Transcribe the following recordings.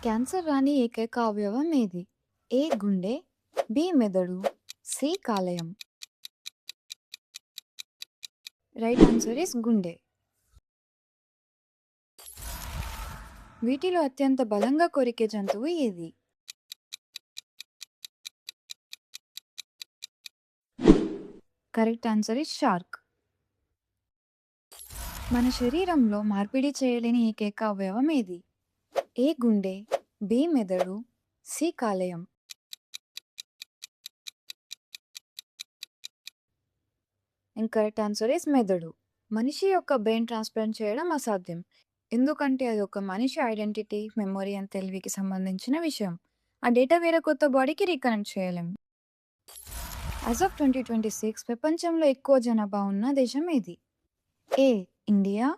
Cancer రాని ఏకైక అవయవం ఏది? ఏ గుండె, బి మెదడు, సి కాలేయం. రైట్ ఆన్సర్ ఇస్ గుండె. వీటిలో అత్యంత బలంగా కొరికే జంతువు ఏది? Correct answer is shark. మన శరీరంలో మార్పిడి చేయలేని ఏకైక అవయవం ఏది? ఏ గుండె, బి మెదడు, సి కాలేయం. కరెక్ట్ ఆన్సర్ ఇస్ మెదడు. మనిషి యొక్క బ్రెయిన్ ట్రాన్స్‌ప్లాంట్ చేయడం అసాధ్యం. ఎందుకంటే అది ఒక మనిషి ఐడెంటిటీ, మెమరీ అండ్ తెలివికి సంబంధించిన విషయం. ఆ డేటా వేరే కొత్త బాడీకి రీకనెక్ట్ చేయలేం. యాస్ ఆఫ్ 2026 ప్రపంచంలో ఎక్కువ జనాభా ఉన్న దేశం ఏది? A India,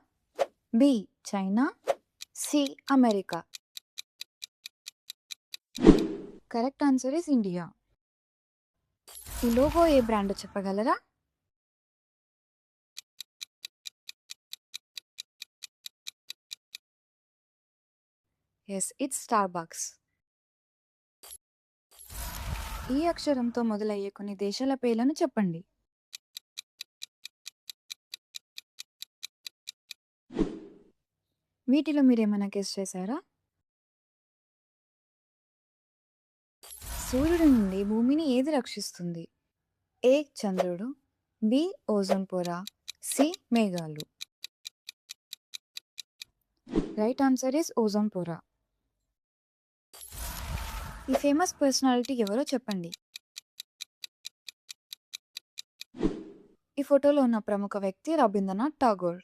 B China, C America. Correct answer is India. ఈ లోగో ఏ బ్రాండ్ చెప్పగలరా? Yes, it's Starbucks. ఈ అక్షరంతో మొదలయ్యే కొన్ని దేశాల పేర్లను చెప్పండి. వీటిలో మీరేమైనా గెస్ చేశారా? సూర్యుడి నుండి భూమిని ఏది రక్షిస్తుంది? ఏ చంద్రుడు, బి ఓజోన్ పొర, సి మేఘాలు. రైట్ ఆన్సర్ ఇస్ ఓజోన్ పొర. ఈ ఫేమస్ పర్సనాలిటీ ఎవరో చెప్పండి. ఈ ఫోటోలో ఉన్న ప్రముఖ వ్యక్తి రవీంద్రనాథ్ ఠాగూర్.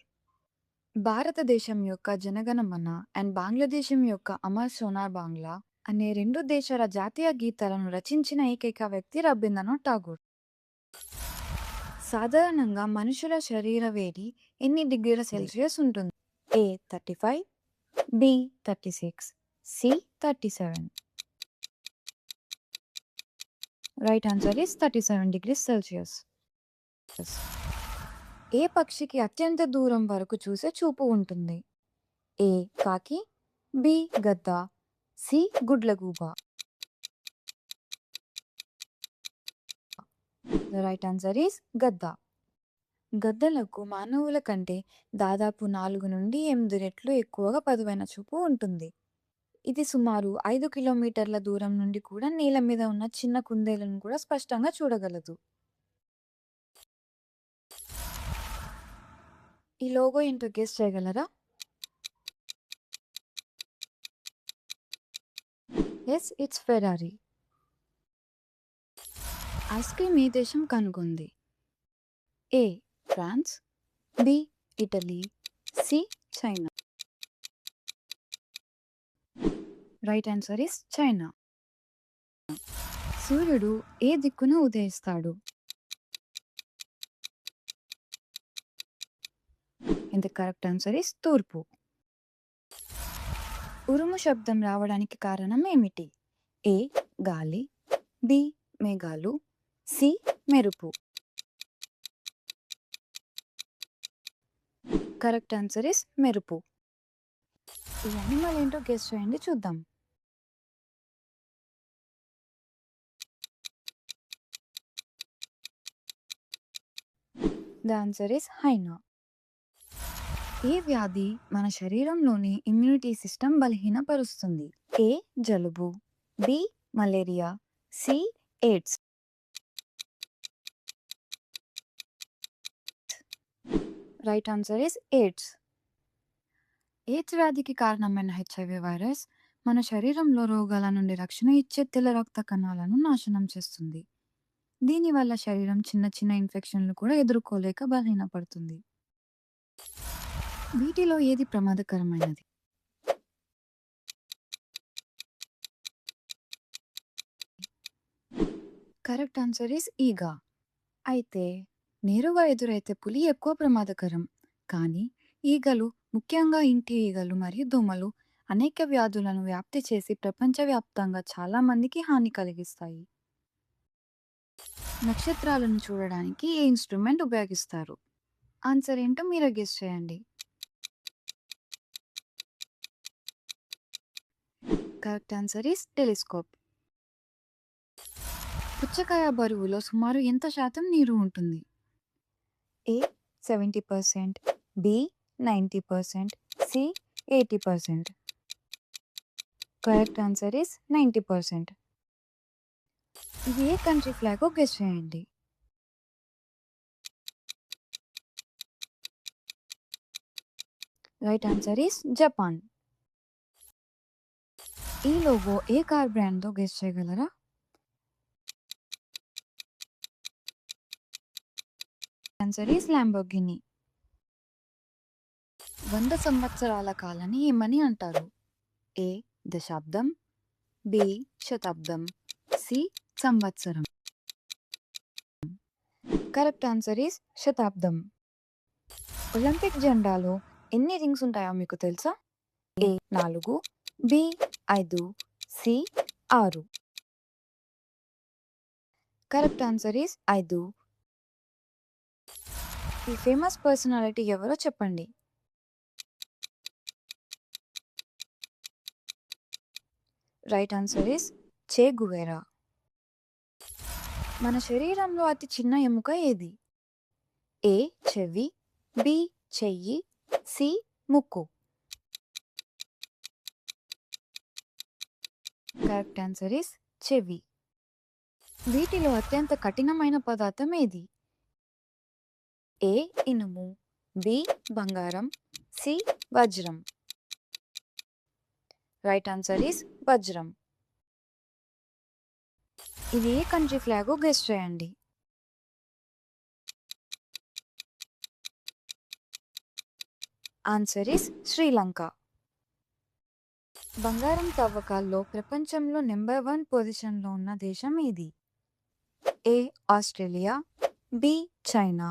భారతదేశం యొక్క జనగణమన అండ్ బంగ్లాదేశం యొక్క అమర్ సోనార్ బాంగ్లా అనే రెండు దేశాల జాతీయ గీతాలను రచించిన ఏకైక వ్యక్తి రవీంద్రనాథ్ ఠాగూర్. సాధారణంగా మనుషుల శరీర వేడి ఎన్ని డిగ్రీల సెల్సియస్ ఉంటుంది? A 35, B 36, C 37. Right answer is 37 degrees Celsius. ఏ పక్షికి అత్యంత దూరం వరకు చూసే చూపు ఉంటుంది? ఏ కాకి, బి గద్ద, సి గుడ్లగూబ. రైట్ ఆన్సర్ ఈస్ గద్ద. గద్దలకు మానవుల కంటే దాదాపు 4 నుండి 8 రెట్లు ఎక్కువగా పదువైన చూపు ఉంటుంది. ఇది సుమారు 5 కిలోమీటర్ల దూరం నుండి కూడా నేల మీద ఉన్న చిన్న కుందేలను కూడా స్పష్టంగా చూడగలదు. ఈ లోగో ఏంటో గెస్ చేయగలరా? Yes, it's Ferrari. Ice cream ఏ దేశం కనుగొంది? A France, B Italy, C China. Right answer is China. సూర్యుడు ఏ దిక్కున ఉదయిస్తాడు? ద కరెక్ట్ ఆన్సర్ ఇస్ తూర్పు. ఉరుము శబ్దం రావడానికి కారణం ఏమిటి? ఏ గాలి, బి మేఘాలు, సి మెరుపు. కరెక్ట్ ఆన్సర్ ఇస్ మెరుపు. ఈ యానిమల్ ఏంటో గెస్ చేయండి చూద్దాం. ద ఆన్సర్ ఇస్ హైనా. ఏ వ్యాధి మన శరీరంలోని ఇమ్యూనిటీ సిస్టమ్ బలహీనపరుస్తుంది? ఏ జలుబు, B malaria, C AIDS. Right answer is AIDS. AIDS వ్యాధికి కారణమైన హెచ్ఐవి వైరస్ మన శరీరంలో రోగాల నుండి రక్షణ ఇచ్చే తెల్ల రక్త కణాలను నాశనం చేస్తుంది. దీనివల్ల శరీరం చిన్న చిన్న ఇన్ఫెక్షన్లు కూడా ఎదుర్కోలేక బలహీనపడుతుంది. వీటిలో ఏది ప్రమాదకరమైనది? కరెక్ట్ ఆన్సర్ ఇస్ ఈగా. అయితే నేరుగా ఎదురైతే పులి ఎక్కువ ప్రమాదకరం. కానీ ఈగలు, ముఖ్యంగా ఇంటి ఈగలు మరియు దోమలు అనేక వ్యాధులను వ్యాప్తి చేసి ప్రపంచవ్యాప్తంగా చాలా మందికి హాని కలిగిస్తాయి. నక్షత్రాలను చూడడానికి ఏ ఇన్స్ట్రుమెంట్ ఉపయోగిస్తారు? ఆన్సర్ ఏంటో మీరే గెస్ చేయండి. Correct answer is telescope. పుచ్చకాయ బరువులో సుమారు ఎంత శాతం నీరు ఉంటుంది? A 70%, B 90%, C 80%. Correct answer is 90%. ఇది ఏ కంట్రీ ఫ్లాగో గెస్ చేయండి. Right answer is Japan. ఈ లోగో ఏ కార్ బ్రాండ్‌దో గెస్ చేయగలరా? Answer is Lamborghini. 100 సంవత్సరాల కాలాన్ని ఏమని అంటారు? ఏ దశాబ్దం, బి శతాబ్దం, సి సంవత్సరం. కరెక్ట్ ఆన్సర్ ఈస్ శతాబ్దం. ఒలింపిక్ జెండాలో ఎన్ని రింగ్స్ ఉంటాయో మీకు తెలుసా? A 4, B 5, C 6. Correct answer is 5. ఈ ఫేమస్ పర్సనాలిటీ ఎవరో చెప్పండి. Right answer is Che Guevara. మన శరీరంలో అతి చిన్న ఎముక ఏది? ఏ చెవి, బి చెయ్యి, సి ముక్కు. కరెక్ట్ ఆన్సర్ ఈస్ చెవి. వీటిలో అత్యంత కఠినమైన పదార్థం ఏది? ఏ ఇనుము, బి బంగారం, సి వజ్రం. రైట్ ఆన్సర్ ఈస్ వజ్రం. ఇది ఏ కంట్రీ ఫ్లాగో గెస్ చేయండి. Answer is Sri Lanka. బంగారం తవ్వకాల్లో ప్రపంచంలో నెంబర్ 1 పొజిషన్లో ఉన్న దేశం ఏది? A Australia, B China,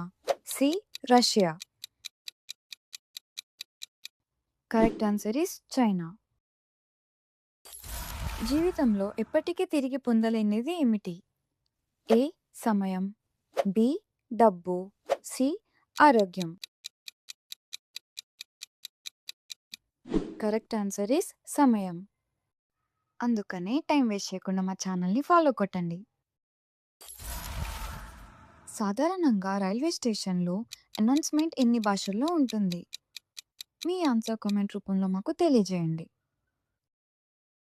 C Russia. Correct answer is China. జీవితంలో ఎప్పటికీ తిరిగి పొందలేనిది ఏమిటి? ఏ సమయం, బి డబ్బు, సి ఆరోగ్యం. కరెక్ట్ ఆన్సర్ ఈస్ సమయం. అందుకనే టైం వేస్ట్ చేయకుండా మా ఛానల్ని ఫాలో కొట్టండి. సాధారణంగా రైల్వే స్టేషన్లో అనౌన్స్మెంట్ ఎన్ని భాషల్లో ఉంటుంది? మీ ఆన్సర్ కామెంట్ రూపంలో మాకు తెలియజేయండి.